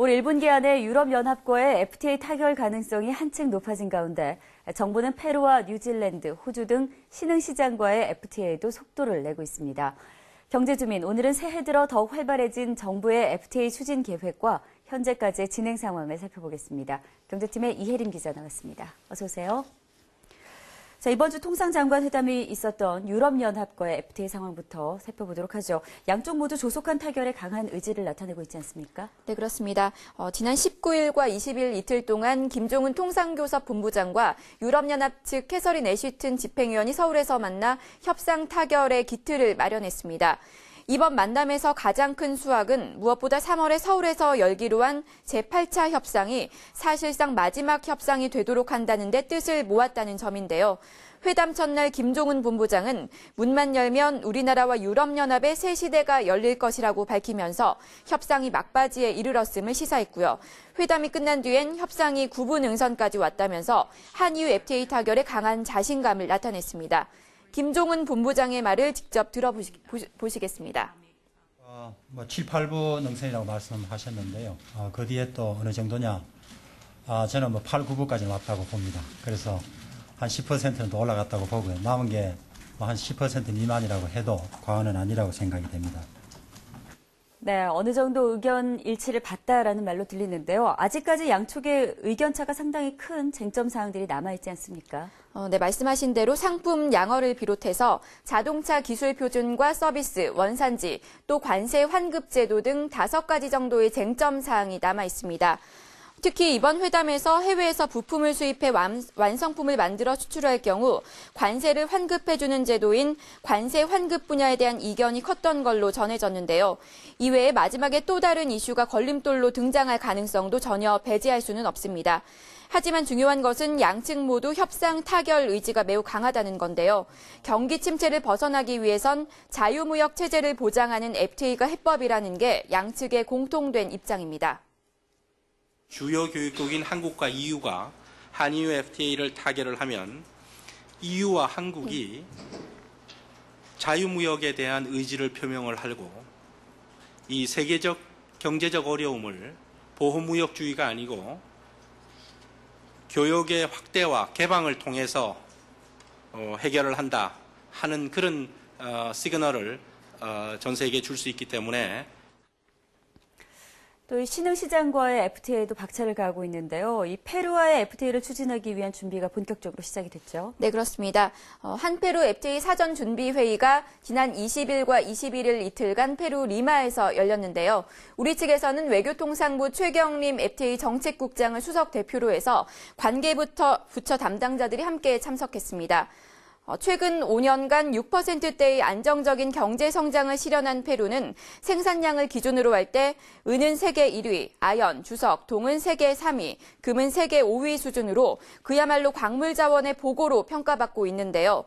올 1분기 안에 유럽연합과의 FTA 타결 가능성이 한층 높아진 가운데 정부는 페루와 뉴질랜드, 호주 등 신흥시장과의 FTA에도 속도를 내고 있습니다. 경제주민, 오늘은 새해 들어 더욱 활발해진 정부의 FTA 추진 계획과 현재까지의 진행 상황을 살펴보겠습니다. 경제팀의 이혜림 기자 나왔습니다. 어서 오세요. 자, 이번 주 통상장관 회담이 있었던 유럽연합과의 FTA 상황부터 살펴보도록 하죠. 양쪽 모두 조속한 타결에 강한 의지를 나타내고 있지 않습니까? 네, 그렇습니다. 지난 19일과 20일 이틀 동안 김종은 통상교섭 본부장과 유럽연합 측 캐서린 애쉬튼 집행위원이 서울에서 만나 협상 타결의 기틀을 마련했습니다. 이번 만남에서 가장 큰 수확은 무엇보다 3월에 서울에서 열기로 한 제8차 협상이 사실상 마지막 협상이 되도록 한다는 데 뜻을 모았다는 점인데요. 회담 첫날 김종은 본부장은 문만 열면 우리나라와 유럽연합의 새 시대가 열릴 것이라고 밝히면서 협상이 막바지에 이르렀음을 시사했고요. 회담이 끝난 뒤엔 협상이 구분응선까지 왔다면서 한EU FTA 타결에 강한 자신감을 나타냈습니다. 김종은 본부장의 말을 직접 들어보시겠습니다. 7, 8분 능선이라고 말씀하셨는데요. 그 뒤에 또 어느 정도냐. 저는 8, 9분까지 왔다고 봅니다. 그래서 한 10%는 더 올라갔다고 보고요. 남은 게 한 10% 미만이라고 해도 과언은 아니라고 생각이 됩니다. 네, 어느 정도 의견 일치를 봤다라는 말로 들리는데요. 아직까지 양쪽의 의견차가 상당히 큰 쟁점 사항들이 남아있지 않습니까? 네, 말씀하신 대로 상품 양어를 비롯해서 자동차 기술 표준과 서비스, 원산지, 또 관세 환급 제도 등 5가지 정도의 쟁점 사항이 남아 있습니다. 특히 이번 회담에서 해외에서 부품을 수입해 완성품을 만들어 수출할 경우 관세를 환급해주는 제도인 관세 환급 분야에 대한 이견이 컸던 걸로 전해졌는데요. 이외에 마지막에 또 다른 이슈가 걸림돌로 등장할 가능성도 전혀 배제할 수는 없습니다. 하지만 중요한 것은 양측 모두 협상 타결 의지가 매우 강하다는 건데요. 경기 침체를 벗어나기 위해선 자유무역 체제를 보장하는 FTA가 해법이라는 게 양측의 공통된 입장입니다. 주요 교육국인 한국과 EU가 한EU FTA를 타결을 하면 EU와 한국이 자유무역에 대한 의지를 표명을 하고 이 세계적 경제적 어려움을 보호무역주의가 아니고 교역의 확대와 개방을 통해서 해결을 한다 하는 그런 시그널을 전 세계에 줄 수 있기 때문에 또 이 신흥시장과의 FTA도 박차를 가하고 있는데요. 이 페루와의 FTA를 추진하기 위한 준비가 본격적으로 시작이 됐죠. 네, 그렇습니다. 한페루 FTA 사전 준비 회의가 지난 20일과 21일 이틀간 페루 리마에서 열렸는데요. 우리 측에서는 외교통상부 최경림 FTA 정책국장을 수석 대표로 해서 부처 담당자들이 함께 참석했습니다. 최근 5년간 6%대의 안정적인 경제 성장을 실현한 페루는 생산량을 기준으로 할 때 은은 세계 1위, 아연, 주석, 동은 세계 3위, 금은 세계 5위 수준으로 그야말로 광물 자원의 보고로 평가받고 있는데요.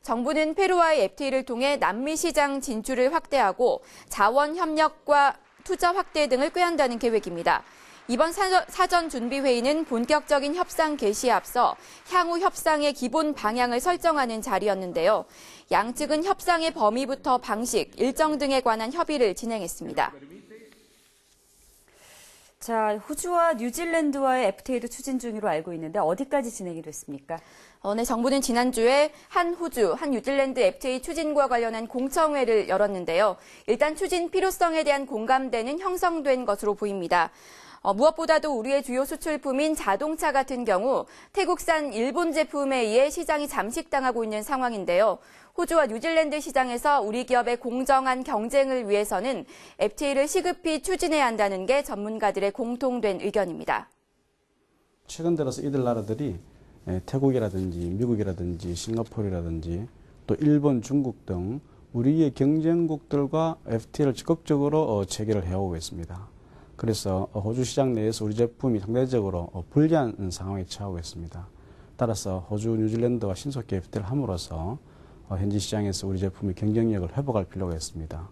정부는 페루와의 FTA를 통해 남미 시장 진출을 확대하고 자원 협력과 투자 확대 등을 꾀한다는 계획입니다. 이번 사전 준비 회의는 본격적인 협상 개시에 앞서 향후 협상의 기본 방향을 설정하는 자리였는데요. 양측은 협상의 범위부터 방식, 일정 등에 관한 협의를 진행했습니다. 자, 호주와 뉴질랜드와의 FTA도 추진 중으로 알고 있는데 어디까지 진행이 됐습니까? 네, 정부는 지난주에 한 호주, 한 뉴질랜드 FTA 추진과 관련한 공청회를 열었는데요. 일단 추진 필요성에 대한 공감대는 형성된 것으로 보입니다. 무엇보다도 우리의 주요 수출품인 자동차 같은 경우 태국산 일본 제품에 의해 시장이 잠식당하고 있는 상황인데요. 호주와 뉴질랜드 시장에서 우리 기업의 공정한 경쟁을 위해서는 FTA를 시급히 추진해야 한다는 게 전문가들의 공통된 의견입니다. 최근 들어서 이들 나라들이 태국이라든지 미국이라든지 싱가포르라든지 또 일본, 중국 등 우리의 경쟁국들과 FTA를 적극적으로 체결을 해오고 있습니다. 그래서 호주 시장 내에서 우리 제품이 상대적으로 불리한 상황에 처하고 있습니다. 따라서 호주, 뉴질랜드와 신속히 FTA를 함으로써 현지 시장에서 우리 제품의 경쟁력을 회복할 필요가 있습니다.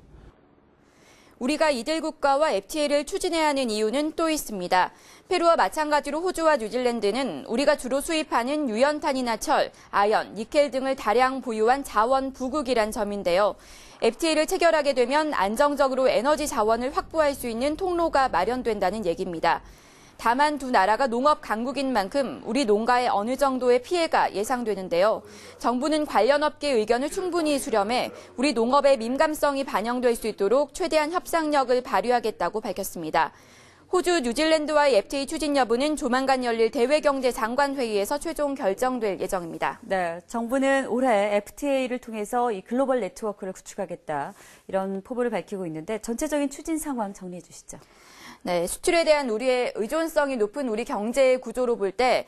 우리가 이들 국가와 FTA를 추진해야 하는 이유는 또 있습니다. 페루와 마찬가지로 호주와 뉴질랜드는 우리가 주로 수입하는 유연탄이나 철, 아연, 니켈 등을 다량 보유한 자원 부국이란 점인데요. FTA를 체결하게 되면 안정적으로 에너지 자원을 확보할 수 있는 통로가 마련된다는 얘기입니다. 다만 두 나라가 농업 강국인 만큼 우리 농가에 어느 정도의 피해가 예상되는데요. 정부는 관련 업계 의견을 충분히 수렴해 우리 농업의 민감성이 반영될 수 있도록 최대한 협상력을 발휘하겠다고 밝혔습니다. 호주, 뉴질랜드와의 FTA 추진 여부는 조만간 열릴 대외경제장관회의에서 최종 결정될 예정입니다. 네, 정부는 올해 FTA를 통해서 이 글로벌 네트워크를 구축하겠다, 이런 포부를 밝히고 있는데 전체적인 추진 상황 정리해 주시죠. 네, 수출에 대한 우리의 의존성이 높은 우리 경제의 구조로 볼 때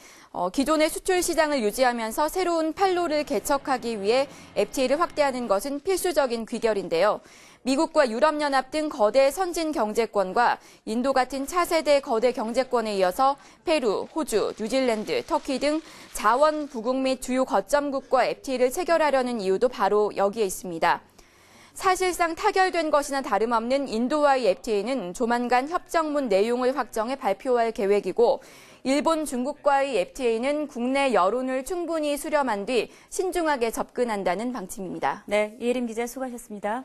기존의 수출 시장을 유지하면서 새로운 판로를 개척하기 위해 FTA를 확대하는 것은 필수적인 귀결인데요. 미국과 유럽연합 등 거대 선진 경제권과 인도 같은 차세대 거대 경제권에 이어서 페루, 호주, 뉴질랜드, 터키 등 자원 부국 및 주요 거점국과 FTA를 체결하려는 이유도 바로 여기에 있습니다. 사실상 타결된 것이나 다름없는 인도와의 FTA는 조만간 협정문 내용을 확정해 발표할 계획이고, 일본, 중국과의 FTA는 국내 여론을 충분히 수렴한 뒤 신중하게 접근한다는 방침입니다. 네, 이혜림 기자 수고하셨습니다.